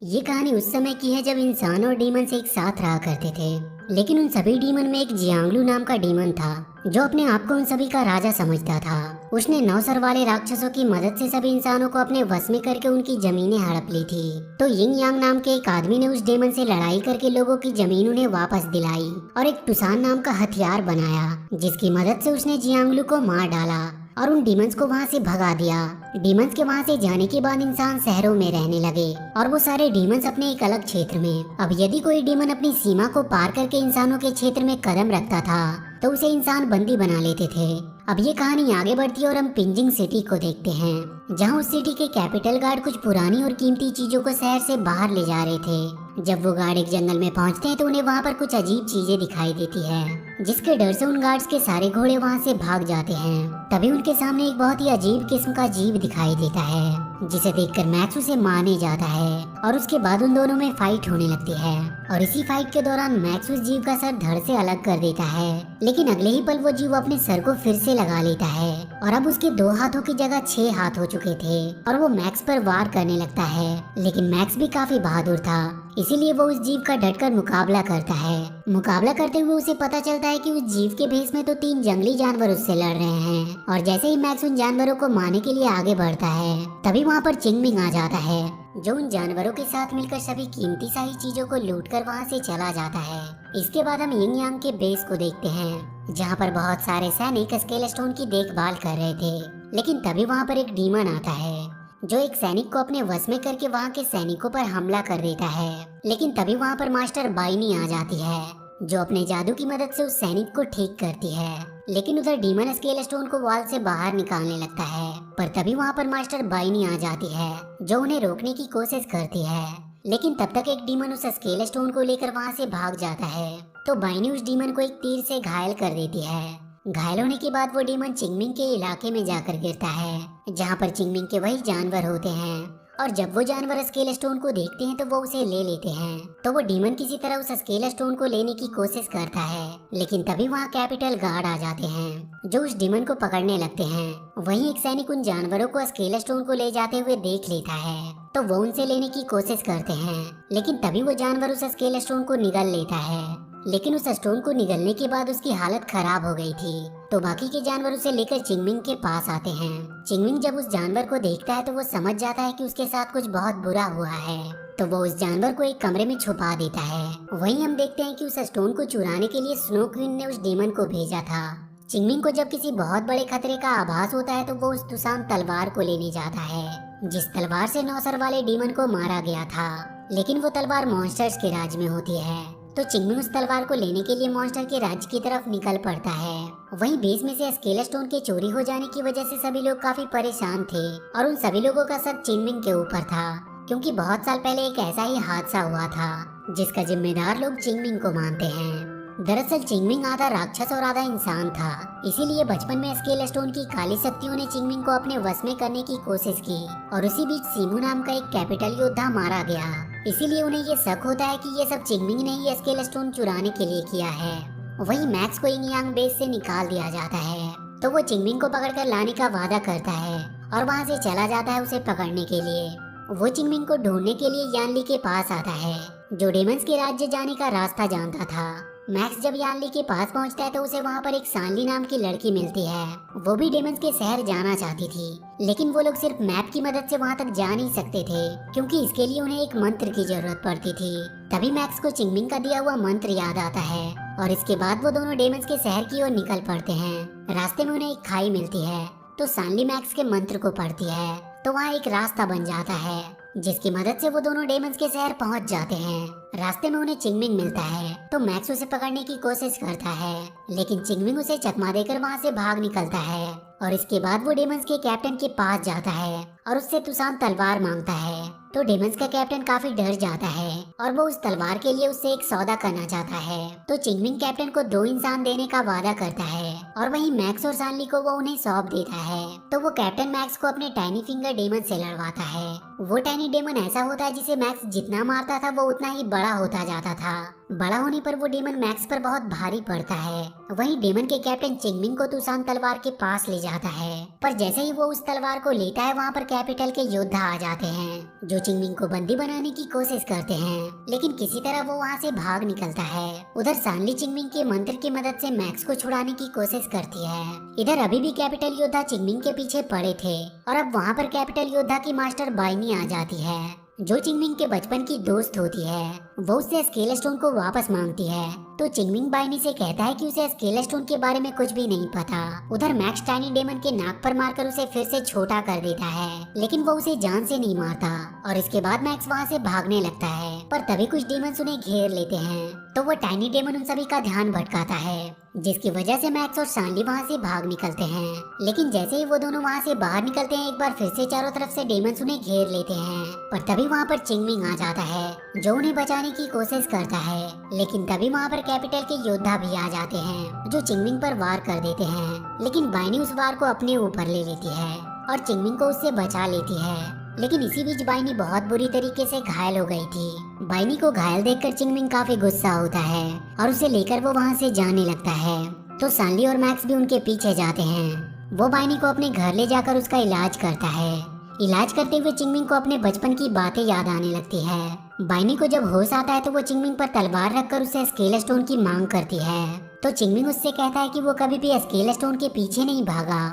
ये कहानी उस समय की है जब इंसान और डीमंस एक साथ रहा करते थे। लेकिन उन सभी डीमन में एक जियांगलू नाम का डीमन था जो अपने आप को उन सभी का राजा समझता था। उसने 9 सर वाले राक्षसों की मदद से सभी इंसानों को अपने वश में करके उनकी जमीनें हड़प ली थी। तो यिंग यांग नाम के एक आदमी ने उस डीमन से लड़ाई करके लोगों की जमीन उन्हें वापस दिलाई और एक टुसान नाम का हथियार बनाया, जिसकी मदद से उसने जियांगलू को मार डाला और उन डीमंस को वहाँ से भगा दिया। डीमंस के वहाँ से जाने के बाद इंसान शहरों में रहने लगे और वो सारे डीमंस अपने एक अलग क्षेत्र में। अब यदि कोई डीमन अपनी सीमा को पार करके इंसानों के क्षेत्र में कदम रखता था तो उसे इंसान बंदी बना लेते थे। अब ये कहानी आगे बढ़ती है और हम पिंजिंग सिटी को देखते हैं, जहाँ उस सिटी के कैपिटल गार्ड कुछ पुरानी और कीमती चीजों को शहर से बाहर ले जा रहे थे। जब वो गार्ड एक जंगल में पहुँचते हैं तो उन्हें वहाँ पर कुछ अजीब चीजें दिखाई देती है, जिसके डर से उन गार्ड्स के सारे घोड़े वहाँ से भाग जाते हैं। तभी उनके सामने एक बहुत ही अजीब किस्म का जीव दिखाई देता है, जिसे देखकर मैक्स उसे मारने जाता है और उसके बाद उन दोनों में फाइट होने लगती है। और इसी फाइट के दौरान मैक्स उस जीव का सर धड़ से अलग कर देता है, लेकिन अगले ही पल वो जीव अपने सर को फिर से लगा लेता है और अब उसके 2 हाथों की जगह 6 हाथ हो चुके थे और वो मैक्स पर वार करने लगता है। लेकिन मैक्स भी काफी बहादुर था, इसीलिए वो उस जीव का डटकर मुकाबला करता है। मुकाबला करते हुए उसे पता चलता है कि उस जीव के भेष में तो 3 जंगली जानवर उससे लड़ रहे हैं और जैसे ही मैक्स उन जानवरों को मारने के लिए आगे बढ़ता है तभी वहाँ पर चिंगमिंग आ जाता है, जो उन जानवरों के साथ मिलकर सभी कीमती सारी चीजों को लूटकर वहाँ से चला जाता है। इसके बाद हम यिंग यांग के बेस को देखते हैं, जहाँ पर बहुत सारे सैनिक स्केल स्टोन की देखभाल कर रहे थे। लेकिन तभी वहाँ पर एक डीमन आता है जो एक सैनिक को अपने वश में करके वहाँ के सैनिकों पर हमला कर देता है। लेकिन तभी वहाँ पर मास्टर बाइनी आ जाती है, जो अपने जादू की मदद से उस सैनिक को ठीक करती है। लेकिन उधर डीमन स्केल स्टोन को वॉल से बाहर निकालने लगता है, पर तभी वहाँ पर मास्टर बाइनी आ जाती है, जो उन्हें रोकने की कोशिश करती है। लेकिन तब तक एक डीमन उस स्केल स्टोन को लेकर वहाँ से भाग जाता है, तो बाइनी उस डीमन को एक तीर से घायल कर देती है। घायल होने के बाद वो डीमन चिंगमिंग के इलाके में जाकर गिरता है, जहाँ पर चिंगमिंग के वही जानवर होते हैं। और जब वो जानवर स्केल स्टोन को देखते हैं तो वो उसे ले लेते हैं। तो वो डीमन किसी तरह उस स्केल स्टोन को लेने की कोशिश करता है, लेकिन तभी वहाँ कैपिटल गार्ड आ जाते हैं, जो उस डीमन को पकड़ने लगते हैं। वहीं एक सैनिक उन जानवरों को स्केल स्टोन को ले जाते हुए देख लेता है, तो वो उनसे लेने की कोशिश करते हैं। लेकिन तभी वो जानवर उस स्केल स्टोन को निगल लेता है, लेकिन उस स्टोन को निगलने के बाद उसकी हालत खराब हो गई थी। तो बाकी के जानवर उसे लेकर चिंगमिंग के पास आते हैं। चिंगमिंग जब उस जानवर को देखता है तो वो समझ जाता है कि उसके साथ कुछ बहुत बुरा हुआ है, तो वो उस जानवर को एक कमरे में छुपा देता है। वहीं हम देखते हैं कि उस स्टोन को चुराने के लिए स्नो क्वीन ने उस डीमन को भेजा था। चिंगमिंग को जब किसी बहुत बड़े खतरे का आभास होता है तो वो उस तुसान तलवार को लेने जाता है, जिस तलवार से 9 सर वाले डीमन को मारा गया था। लेकिन वो तलवार मॉन्स्टर्स के राज में होती है, तो चिंगमिंग उस तलवार को लेने के लिए मॉन्स्टर के राज्य की तरफ निकल पड़ता है। वहीं बेस में से स्केल स्टोन के चोरी हो जाने की वजह से सभी लोग काफी परेशान थे और उन सभी लोगों का शक चिंगमिंग के ऊपर था, क्योंकि बहुत साल पहले एक ऐसा ही हादसा हुआ था जिसका जिम्मेदार लोग चिंगमिंग को मानते हैं। दरअसल चिंगमिंग आधा राक्षस और आधा इंसान था, इसीलिए बचपन में स्केल स्टोन की काली शक्तियों ने चिंगमिंग को अपने वश में करने की कोशिश की और उसी बीच सीमू नाम का एक कैपिटल योद्धा मारा गया। इसीलिए उन्हें ये शक होता है कि ये सब चिंगमिंग ने ही स्केल स्टोन चुराने के लिए किया है। वहीं मैक्स को यिंग यांग बेस से निकाल दिया जाता है, तो वो चिंगमिंग को पकड़कर लाने का वादा करता है और वहाँ से चला जाता है उसे पकड़ने के लिए। वो चिंगमिंग को ढूंढने के लिए यानली के पास आता है, जो डेमंस के राज्य जाने का रास्ता जानता था। मैक्स जब यानली के पास पहुंचता है तो उसे वहां पर एक सांली नाम की लड़की मिलती है। वो भी डेमंस के शहर जाना चाहती थी, लेकिन वो लोग सिर्फ मैप की मदद से वहां तक जा नहीं सकते थे, क्योंकि इसके लिए उन्हें एक मंत्र की जरूरत पड़ती थी। तभी मैक्स को चिंगमिंग का दिया हुआ मंत्र याद आता है और इसके बाद वो दोनों डेमंस के शहर की ओर निकल पड़ते हैं। रास्ते में उन्हें एक खाई मिलती है, तो सांली मैक्स के मंत्र को पढ़ती है, तो वहाँ एक रास्ता बन जाता है, जिसकी मदद से वो दोनों डेमंस के शहर पहुंच जाते हैं। रास्ते में उन्हें चिंगमिंग मिलता है, तो मैक्स उसे पकड़ने की कोशिश करता है, लेकिन चिंगमिंग उसे चकमा देकर वहां से भाग निकलता है और इसके बाद वो डेमंस के कैप्टन के पास जाता है और उससे तुसान तलवार मांगता है। तो डेमंस का कैप्टन काफी डर जाता है और वो उस तलवार के लिए उससे एक सौदा करना चाहता है। तो चिंगमिंग कैप्टन को 2 इंसान देने का वादा करता है और वहीं मैक्स और सांली को वो उन्हें सौंप देता है। तो वो कैप्टन मैक्स को अपने टाइनी फिंगर डेमन से लड़वाता है। वो टाइनी डेमन ऐसा होता है जिसे मैक्स जितना मारता था वो उतना ही बड़ा होता जाता था। बड़ा होने पर वो डेमन मैक्स पर बहुत भारी पड़ता है। वहीं डेमन के कैप्टन चिंगमिंग को तुसान तलवार के पास ले जाता है, पर जैसे ही वो उस तलवार को लेता है वहाँ पर कैपिटल के योद्धा आ जाते हैं जो चिंगमिंग को बंदी बनाने की कोशिश करते हैं, लेकिन किसी तरह वो वहाँ से भाग निकलता है। उधर सानली चिंगमिंग के मंत्र की मदद से मैक्स को छुड़ाने की कोशिश करती है। इधर अभी भी कैपिटल योद्धा चिंगमिंग के पीछे पड़े थे और अब वहाँ पर कैपिटल योद्धा की मास्टर बाइनी आ जाती है जो चिंगमिंग के बचपन की दोस्त होती है। वो उससे स्केल स्टोन को वापस मांगती है तो चिंगमिंग बाइनी से कहता है कि उसे स्केल स्टोन के बारे में कुछ भी नहीं पता। उधर मैक्स टाइनी डेमन के नाक पर मारकर उसे फिर से छोटा कर देता है, लेकिन वो उसे जान से नहीं मारता और इसके बाद मैक्स वहाँ से भागने लगता है। पर तभी कुछ डेमन उन्हें घेर लेते हैं तो वो टाइनी डेमन उन सभी का ध्यान भटकाता है, जिसकी वजह से मैक्स और सानली वहाँ से भाग निकलते हैं। लेकिन जैसे ही वो दोनों वहाँ से बाहर निकलते हैं एक बार फिर से चारों तरफ से डेमन उन्हें घेर लेते हैं। पर तभी वहाँ पर चिंगमिंग आ जाता है जो उन्हें बचाने की कोशिश करता है, लेकिन तभी वहाँ पर कैपिटल के योद्धा भी आ जाते हैं जो चिंगमिंग पर वार कर देते हैं। लेकिन बाइनी उस वार को अपने ऊपर ले लेती है और चिंगमिंग को उससे बचा लेती है। लेकिन इसी बीच बाइनी बहुत बुरी तरीके से घायल हो गई थी। बाइनी को घायल देखकर चिंगमिंग काफी गुस्सा होता है और उसे लेकर वो वहाँ से जाने लगता है। तो सानली और मैक्स भी उनके पीछे जाते हैं। वो बाइनी को अपने घर ले जाकर उसका इलाज करता है। इलाज करते हुए चिंगमिंग को अपने बचपन की बातें याद आने लगती है। बाइनी को जब होश आता है तो वो चिंगमिंग पर तलवार रखकर उसे स्केल स्टोन की मांग करती है। तो चिंगमिंग उससे कहता है कि वो कभी भी स्केल स्टोन के पीछे नहीं भागा।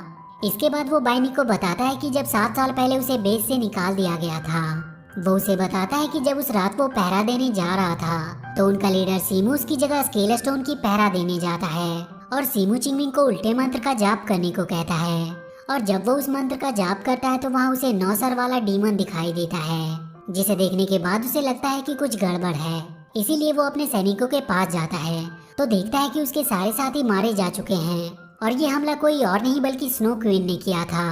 इसके बाद वो बाइनी को बताता है कि जब 7 साल पहले उसे बेस से निकाल दिया गया था। वो उसे बताता है कि जब उस रात वो पहरा देने जा रहा था तो उनका लीडर सीमू उसकी जगह स्केल स्टोन की पहरा देने जाता है और सीमू चिंगमिंग को उल्टे मंत्र का जाप करने को कहता है। और जब वो उस मंत्र का जाप करता है तो वहाँ उसे 9 सर वाला डीमन दिखाई देता है, जिसे देखने के बाद उसे लगता है कि कुछ गड़बड़ है। इसीलिए वो अपने सैनिकों के पास जाता है तो देखता है कि उसके सारे साथी मारे जा चुके हैं और ये हमला कोई और नहीं बल्कि स्नो क्वीन ने किया था।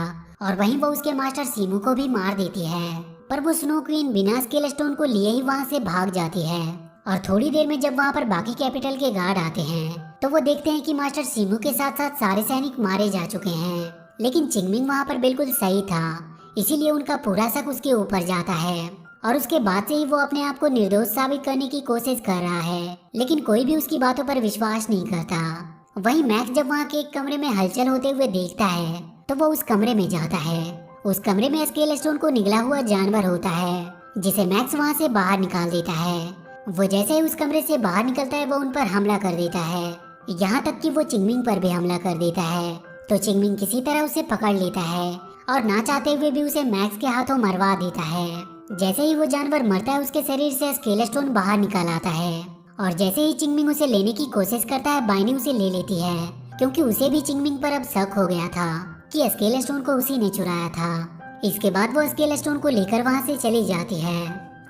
और वहीं वो उसके मास्टर सीमू को भी मार देती है। पर वो स्नो क्वीन बिना स्केल स्टोन को लिए ही वहाँ से भाग जाती है। और थोड़ी देर में जब वहाँ पर बाकी कैपिटल के गार्ड आते हैं तो वो देखते हैं कि मास्टर सीमू के साथ साथ सारे सैनिक मारे जा चुके हैं। लेकिन चिंगमिंग वहाँ पर बिल्कुल सही था, इसीलिए उनका पूरा शक उसके ऊपर जाता है और उसके बाद से ही वो अपने आप को निर्दोष साबित करने की कोशिश कर रहा है। लेकिन कोई भी उसकी बातों पर विश्वास नहीं करता। वहीं मैक्स जब वहाँ के एक कमरे में हलचल होते हुए देखता है तो वो उस कमरे में जाता है। उस कमरे में स्केल स्टोन को निगला हुआ जानवर होता है जिसे मैक्स वहाँ से बाहर निकाल देता है। वो जैसे ही उस कमरे से बाहर निकलता है वो उन पर हमला कर देता है, यहाँ तक कि वो चिंगमिंग पर भी हमला कर देता है। तो चिंगमिंग किसी तरह उसे पकड़ लेता है और ना चाहते हुए भी उसे मैक्स के हाथों मरवा देता है। जैसे ही वो जानवर मरता है उसके शरीर से स्केल स्टोन बाहर निकल आता है और जैसे ही चिंगमिंग उसे लेने की कोशिश करता है बाइनी उसे ले लेती है, क्योंकि उसे भी चिंगमिंग पर अब शक हो गया था कि स्केल स्टोन को उसी ने चुराया था। इसके बाद वो स्केल स्टोन को लेकर वहाँ से चली जाती है।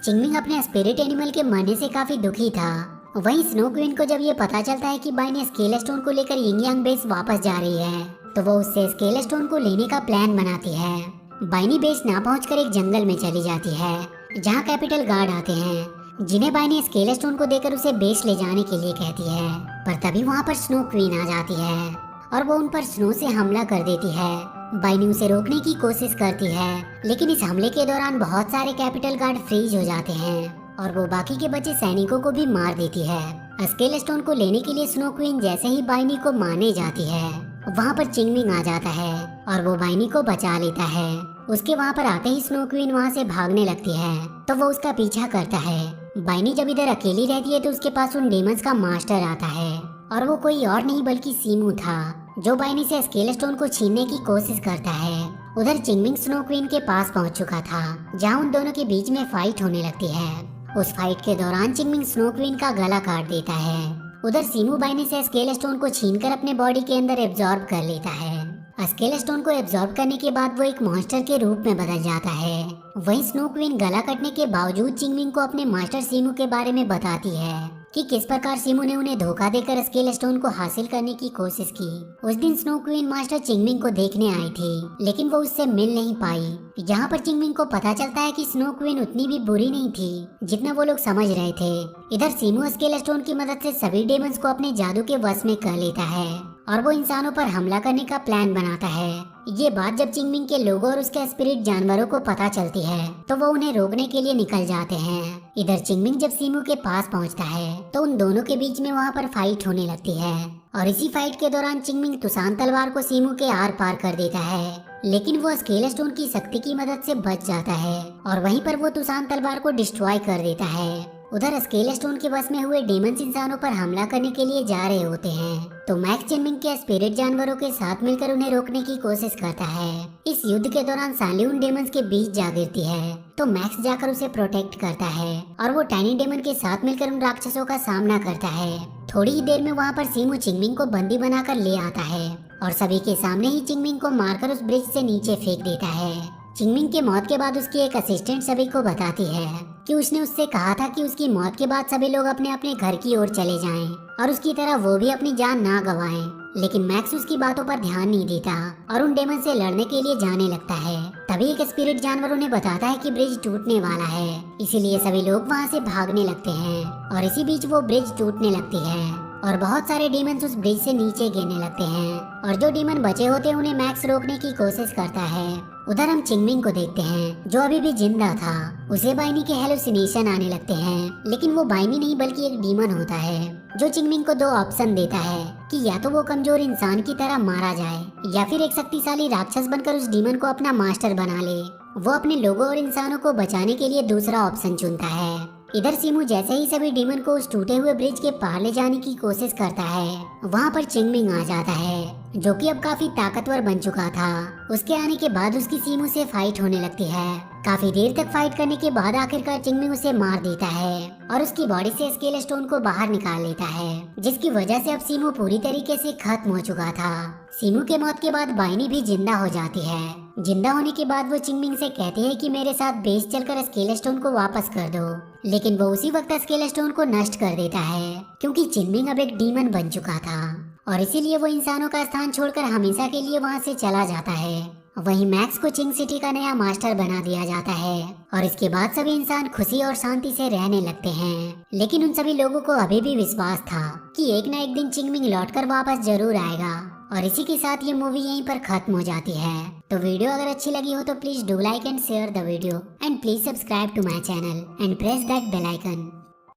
चिंगमिंग अपने स्पिरिट एनिमल के मरने से काफी दुखी था। वहीं स्नो क्वीन को जब ये पता चलता है कि बाइनी स्केल स्टोन को लेकर यिंग यांग बेस वापस जा रही है तो वो उससे स्केल स्टोन को लेने का प्लान बनाती है। बाइनी बेस ना पहुंचकर एक जंगल में चली जाती है जहां कैपिटल गार्ड आते हैं, जिन्हें बाइनी स्केल स्टोन को देकर उसे बेस ले जाने के लिए कहती है। पर तभी वहां पर स्नो क्वीन आ जाती है और वो उन पर स्नो से हमला कर देती है। बाइनी उसे रोकने की कोशिश करती है, लेकिन इस हमले के दौरान बहुत सारे कैपिटल गार्ड फ्रीज हो जाते हैं और वो बाकी के बचे सैनिकों को भी मार देती है। स्केल स्टोन को लेने के लिए स्नो क्वीन जैसे ही बाइनी को मारने जाती है वहाँ पर चिंगमिंग आ जाता है और वो बाइनी को बचा लेता है। उसके वहाँ पर आते ही स्नो क्वीन वहाँ से भागने लगती है तो वो उसका पीछा करता है। बाइनी जब इधर अकेली रहती है तो उसके पास उन डेमंस का मास्टर आता है और वो कोई और नहीं बल्कि सीमू था जो बाइनी से स्केल स्टोन को छीनने की कोशिश करता है। उधर चिंगमिंग स्नो क्वीन के पास पहुंच चुका था जहां उन दोनों के बीच में फाइट होने लगती है। उस फाइट के दौरान चिंगमिंग स्नो क्वीन का गला काट देता है। उधर सीमू बाइनी से स्केल स्टोन को छीनकर अपने बॉडी के अंदर एब्जॉर्ब कर लेता है। स्केल स्टोन को एब्जॉर्ब करने के बाद वो एक मॉन्स्टर के रूप में बदल जाता है। वहीं स्नो क्वीन गला कटने के बावजूद चिंगमिंग को अपने मास्टर सीमू के बारे में बताती है कि किस प्रकार सीमू ने उन्हें धोखा देकर स्केल स्टोन को हासिल करने की कोशिश की। उस दिन स्नो क्वीन मास्टर चिंगमिंग को देखने आई थी, लेकिन वो उससे मिल नहीं पाई। यहाँ पर चिंगमिंग को पता चलता है कि स्नो क्वीन उतनी भी बुरी नहीं थी जितना वो लोग समझ रहे थे। इधर सीमू स्केल स्टोन की मदद से सभी डेमंस को अपने जादू के वश में कर लेता है और वो इंसानों पर हमला करने का प्लान बनाता है। ये बात जब चिंगमिंग के लोगों और उसके स्पिरिट जानवरों को पता चलती है तो वो उन्हें रोकने के लिए निकल जाते हैं। इधर चिंगमिंग जब सीमू के पास पहुंचता है तो उन दोनों के बीच में वहां पर फाइट होने लगती है और इसी फाइट के दौरान चिंगमिंग तुसान तलवार को सीमू के आर पार कर देता है, लेकिन वो स्केल स्टोन की शक्ति की मदद से बच जाता है और वहीं पर वो तुसान तलवार को डिस्ट्रॉय कर देता है। उधर स्केल स्टोन के बस में हुए डेमंस इंसानों पर हमला करने के लिए जा रहे होते हैं तो मैक्स चिंगमिंग के स्पिरिट जानवरों के साथ मिलकर उन्हें रोकने की कोशिश करता है। इस युद्ध के दौरान सैंडी उन डेमंस के बीच जा गिरती है तो मैक्स जाकर उसे प्रोटेक्ट करता है और वो टाइनी डेमन के साथ मिलकर उन राक्षसों का सामना करता है। थोड़ी ही देर में वहाँ पर सीमू चिंगमिंग को बंदी बनाकर ले आता है और सभी के सामने ही चिंगमिंग को मारकर उस ब्रिज से नीचे फेंक देता है। चिंगमिंग के मौत के बाद उसकी एक असिस्टेंट सभी को बताती है कि उसने उससे कहा था कि उसकी मौत के बाद सभी लोग अपने अपने घर की ओर चले जाएं और उसकी तरह वो भी अपनी जान ना गंवाएं। लेकिन मैक्स उसकी बातों पर ध्यान नहीं देता और उन डेमन से लड़ने के लिए जाने लगता है। तभी एक स्पिरिट जानवर उन्हें बताता है कि ब्रिज टूटने वाला है, इसीलिए सभी लोग वहाँ से भागने लगते हैं और इसी बीच वो ब्रिज टूटने लगती है और बहुत सारे डीमंस उस ब्रिज से नीचे गिरने लगते हैं और जो डीमन बचे होते हैं उन्हें मैक्स रोकने की कोशिश करता है। उधर हम चिंगमिंग को देखते हैं जो अभी भी जिंदा था। उसे बाइनी के हेलुसिनेशन आने लगते हैं, लेकिन वो बाइनी नहीं बल्कि एक डीमन होता है जो चिंगमिंग को 2 ऑप्शन देता है कि या तो वो कमजोर इंसान की तरह मारा जाए या फिर एक शक्तिशाली राक्षस बनकर उस डीमन को अपना मास्टर बना ले। वो अपने लोगों और इंसानों को बचाने के लिए दूसरा ऑप्शन चुनता है। इधर सीमू जैसे ही सभी डीमन को उस टूटे हुए ब्रिज के पार ले जाने की कोशिश करता है, वहाँ पर चिंगमिंग आ जाता है जो कि अब काफी ताकतवर बन चुका था। उसके आने के बाद उसकी सीमू से फाइट होने लगती है। काफी देर तक फाइट करने के बाद आखिरकार चिंगमिंग उसे मार देता है और उसकी बॉडी से स्केल स्टोन को बाहर निकाल लेता है, जिसकी वजह से अब सीमू पूरी तरीके से खत्म हो चुका था। सीमू के मौत के बाद बाइनी भी जिंदा हो जाती है। जिंदा होने के बाद वो चिंगमिंग से कहती है कि मेरे साथ बेस चलकर स्केल स्टोन को वापस कर दो, लेकिन वो उसी वक्त स्केल स्टोन को नष्ट कर देता है क्योंकि चिंगमिंग अब एक डीमन बन चुका था और इसीलिए वो इंसानों का स्थान छोड़कर हमेशा के लिए वहाँ से चला जाता है। वहीं मैक्स को चिंग सिटी का नया मास्टर बना दिया जाता है और इसके बाद सभी इंसान खुशी और शांति से रहने लगते हैं। लेकिन उन सभी लोगों को अभी भी विश्वास था कि एक न एक दिन चिंगमिंग लौटकर वापस जरूर आएगा। और इसी के साथ ये मूवी यहीं पर खत्म हो जाती है। तो वीडियो अगर अच्छी लगी हो तो please do like and share the video and please subscribe to my channel and press that bell icon.